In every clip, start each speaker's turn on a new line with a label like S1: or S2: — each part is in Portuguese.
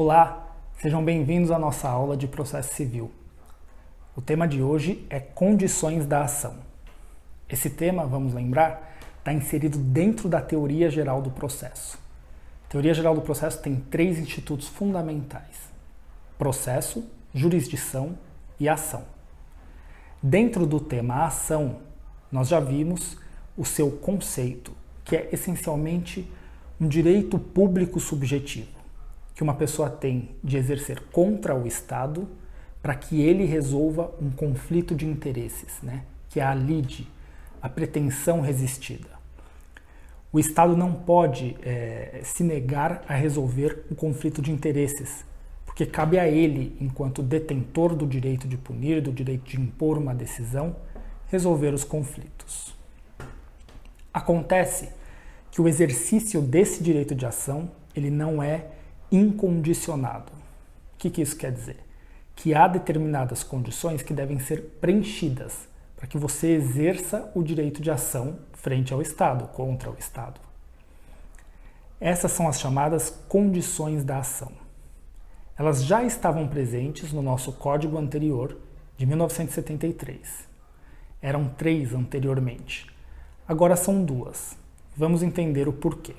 S1: Olá, sejam bem-vindos à nossa aula de processo civil. O tema de hoje é condições da ação. Esse tema, vamos lembrar, está inserido dentro da teoria geral do processo. A teoria geral do processo tem 3 institutos fundamentais: processo, jurisdição e ação. Dentro do tema ação, nós já vimos o seu conceito, que é essencialmente um direito público subjetivo, que uma pessoa tem de exercer contra o Estado para que ele resolva um conflito de interesses, que é a lide, a pretensão resistida. O Estado não pode se negar a resolver um conflito de interesses, porque cabe a ele, enquanto detentor do direito de punir, do direito de impor uma decisão, resolver os conflitos. Acontece que o exercício desse direito de ação, ele não é incondicionado. O que isso quer dizer? Que há determinadas condições que devem ser preenchidas para que você exerça o direito de ação frente ao Estado, contra o Estado. Essas são as chamadas condições da ação. Elas já estavam presentes no nosso Código anterior, de 1973. Eram 3 anteriormente. Agora são 2. Vamos entender o porquê.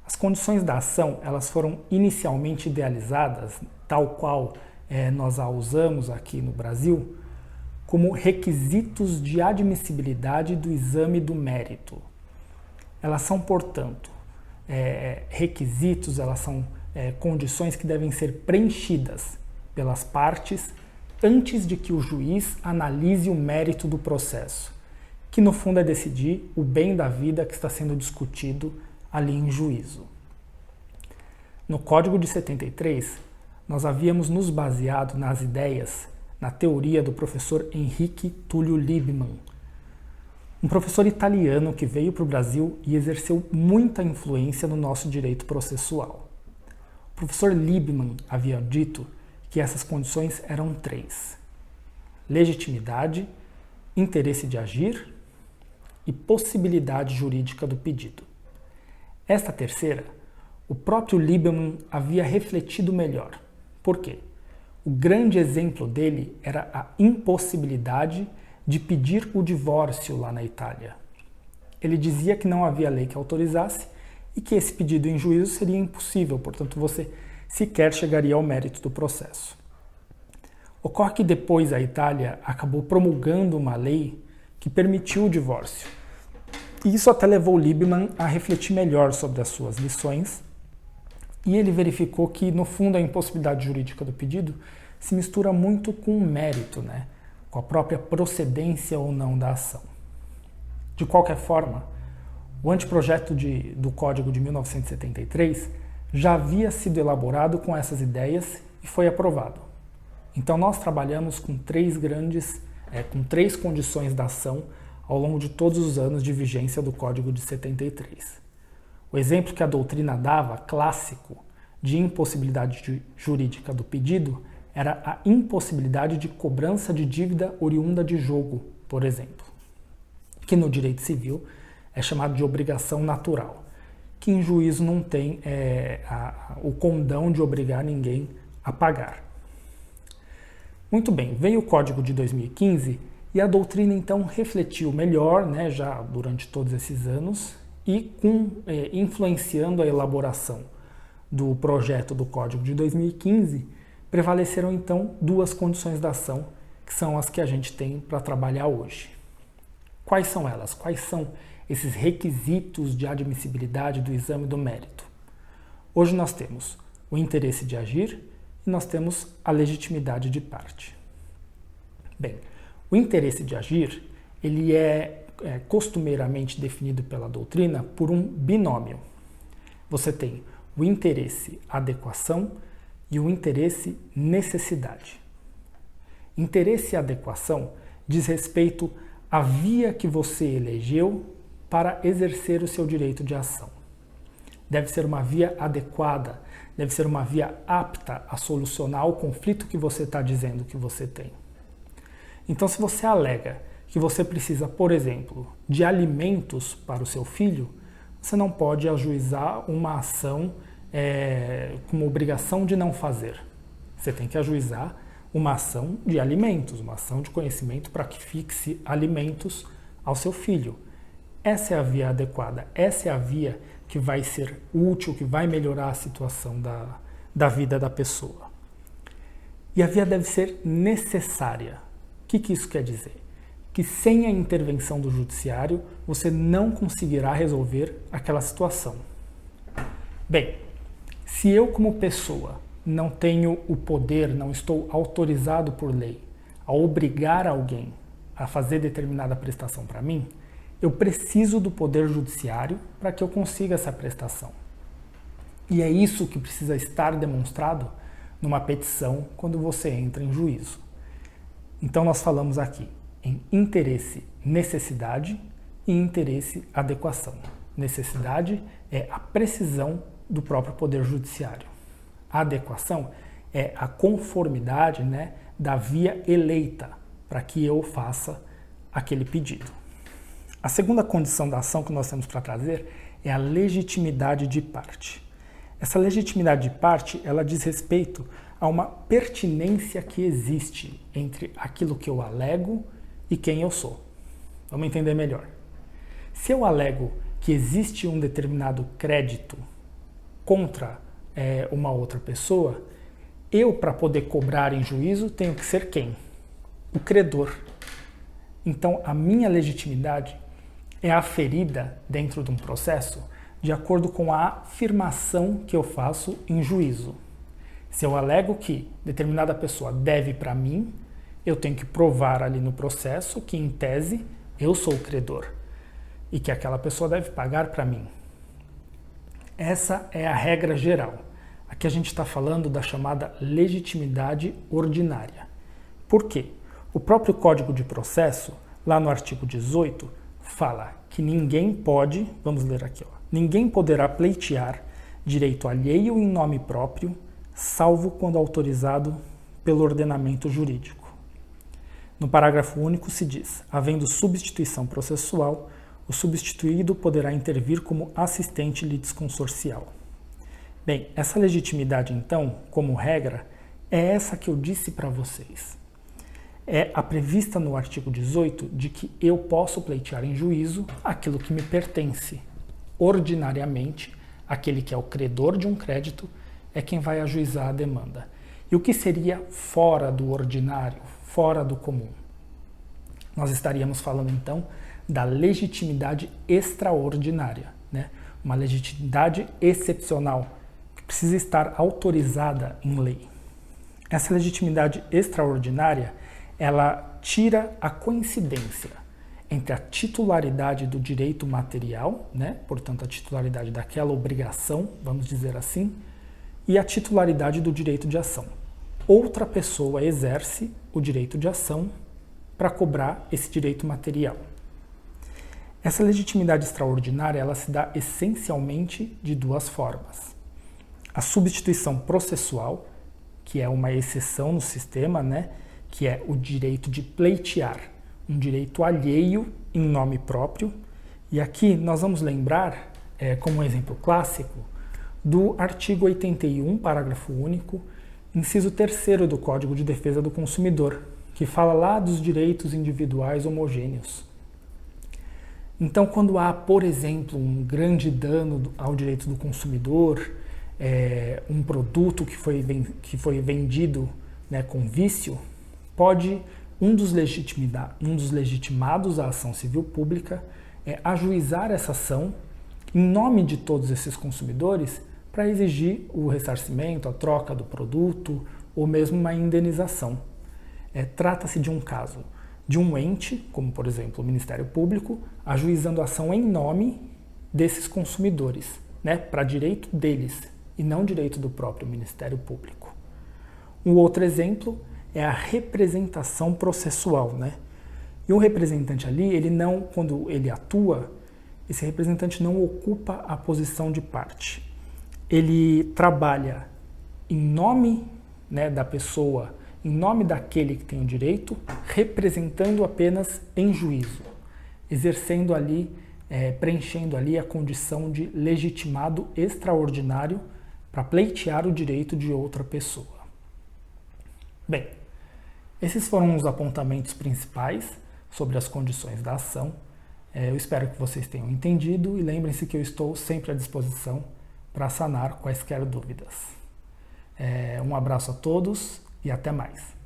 S1: As condições da ação, elas foram inicialmente idealizadas, tal qual nós a usamos aqui no Brasil, como requisitos de admissibilidade do exame do mérito. Elas são, portanto, requisitos, elas são condições que devem ser preenchidas pelas partes antes de que o juiz analise o mérito do processo, que no fundo é decidir o bem da vida que está sendo discutido ali em juízo. No Código de 73, nós havíamos nos baseado nas ideias, na teoria do professor Henrique Tullio Liebman, um professor italiano que veio para o Brasil e exerceu muita influência no nosso direito processual. O professor Liebman havia dito que essas condições eram 3: legitimidade, interesse de agir e possibilidade jurídica do pedido. Esta terceira, o próprio Liebman havia refletido melhor. Por quê? O grande exemplo dele era a impossibilidade de pedir o divórcio lá na Itália. Ele dizia que não havia lei que autorizasse e que esse pedido em juízo seria impossível, portanto você sequer chegaria ao mérito do processo. Ocorre que depois a Itália acabou promulgando uma lei que permitiu o divórcio. E isso até levou Liebman a refletir melhor sobre as suas lições, e ele verificou que, no fundo, a impossibilidade jurídica do pedido se mistura muito com o mérito, com a própria procedência ou não da ação. De qualquer forma, o anteprojeto do Código de 1973 já havia sido elaborado com essas ideias e foi aprovado. Então nós trabalhamos com 3 condições da ação ao longo de todos os anos de vigência do Código de 73. O exemplo que a doutrina dava, clássico, de impossibilidade jurídica do pedido, era a impossibilidade de cobrança de dívida oriunda de jogo, por exemplo, que no direito civil é chamado de obrigação natural, que em juízo não tem o condão de obrigar ninguém a pagar. Muito bem, veio o Código de 2015 e a doutrina então refletiu melhor, já durante todos esses anos, e influenciando a elaboração do projeto do Código de 2015, prevaleceram então 2 condições da ação, que são as que a gente tem para trabalhar hoje. Quais são elas? Quais são esses requisitos de admissibilidade do exame do mérito? Hoje nós temos o interesse de agir e nós temos a legitimidade de parte. Bem, o interesse de agir, ele é costumeiramente definido pela doutrina por um binômio. Você tem o interesse adequação e o interesse necessidade. Interesse e adequação diz respeito à via que você elegeu para exercer o seu direito de ação. Deve ser uma via adequada, deve ser uma via apta a solucionar o conflito que você está dizendo que você tem. Então, se você alega que você precisa, por exemplo, de alimentos para o seu filho, você não pode ajuizar uma ação com obrigação de não fazer. Você tem que ajuizar uma ação de alimentos, uma ação de conhecimento para que fixe alimentos ao seu filho. Essa é a via adequada, essa é a via que vai ser útil, que vai melhorar a situação da vida da pessoa. E a via deve ser necessária. O que isso quer dizer? Que sem a intervenção do judiciário, você não conseguirá resolver aquela situação. Bem, se eu como pessoa não tenho o poder, não estou autorizado por lei a obrigar alguém a fazer determinada prestação para mim, eu preciso do poder judiciário para que eu consiga essa prestação. E é isso que precisa estar demonstrado numa petição quando você entra em juízo. Então nós falamos aqui em interesse, necessidade e interesse, adequação. Necessidade é a precisão do próprio poder judiciário. A adequação é a conformidade, da via eleita para que eu faça aquele pedido. A segunda condição da ação que nós temos para trazer é a legitimidade de parte. Essa legitimidade de parte, ela diz respeito a uma pertinência que existe entre aquilo que eu alego e quem eu sou. Vamos entender melhor. Se eu alego que existe um determinado crédito contra uma outra pessoa, eu, para poder cobrar em juízo, tenho que ser quem? O credor. Então, a minha legitimidade é aferida dentro de um processo de acordo com a afirmação que eu faço em juízo. Se eu alego que determinada pessoa deve para mim, eu tenho que provar ali no processo que, em tese, eu sou o credor e que aquela pessoa deve pagar para mim. Essa é a regra geral. Aqui a gente está falando da chamada legitimidade ordinária. Por quê? O próprio Código de Processo, lá no artigo 18, fala que ninguém pode, vamos ler aqui, ninguém poderá pleitear direito alheio em nome próprio, salvo quando autorizado pelo ordenamento jurídico. No parágrafo único se diz: havendo substituição processual, o substituído poderá intervir como assistente litisconsorcial. Bem, essa legitimidade, então, como regra, é essa que eu disse para vocês. É a prevista no artigo 18 de que eu posso pleitear em juízo aquilo que me pertence. Ordinariamente, aquele que é o credor de um crédito é quem vai ajuizar a demanda. E o que seria fora do ordinário, fora do comum? Nós estaríamos falando, então, da legitimidade extraordinária, uma legitimidade excepcional, que precisa estar autorizada em lei. Essa legitimidade extraordinária, ela tira a coincidência entre a titularidade do direito material, portanto a titularidade daquela obrigação, vamos dizer assim, e a titularidade do direito de ação. Outra pessoa exerce o direito de ação para cobrar esse direito material. Essa legitimidade extraordinária, ela se dá essencialmente de duas formas. A substituição processual, que é uma exceção no sistema, que é o direito de pleitear, um direito alheio em nome próprio. E aqui nós vamos lembrar, como um exemplo clássico, do artigo 81, parágrafo único, inciso 3º do Código de Defesa do Consumidor, que fala lá dos direitos individuais homogêneos. Então, quando há, por exemplo, um grande dano ao direito do consumidor, um produto que foi vendido com vício, pode um dos legitimados à ação civil pública ajuizar essa ação em nome de todos esses consumidores para exigir o ressarcimento, a troca do produto ou mesmo uma indenização. Trata-se de um caso de um ente, como por exemplo o Ministério Público, ajuizando a ação em nome desses consumidores, para direito deles e não direito do próprio Ministério Público. Um outro exemplo é a representação processual, E um representante ali, quando ele atua, esse representante não ocupa a posição de parte. Ele trabalha em nome da pessoa, em nome daquele que tem o direito, representando apenas em juízo, exercendo ali, preenchendo ali a condição de legitimado extraordinário para pleitear o direito de outra pessoa. Bem, esses foram os apontamentos principais sobre as condições da ação. Eu espero que vocês tenham entendido e lembrem-se que eu estou sempre à disposição para sanar quaisquer dúvidas. Um abraço a todos e até mais.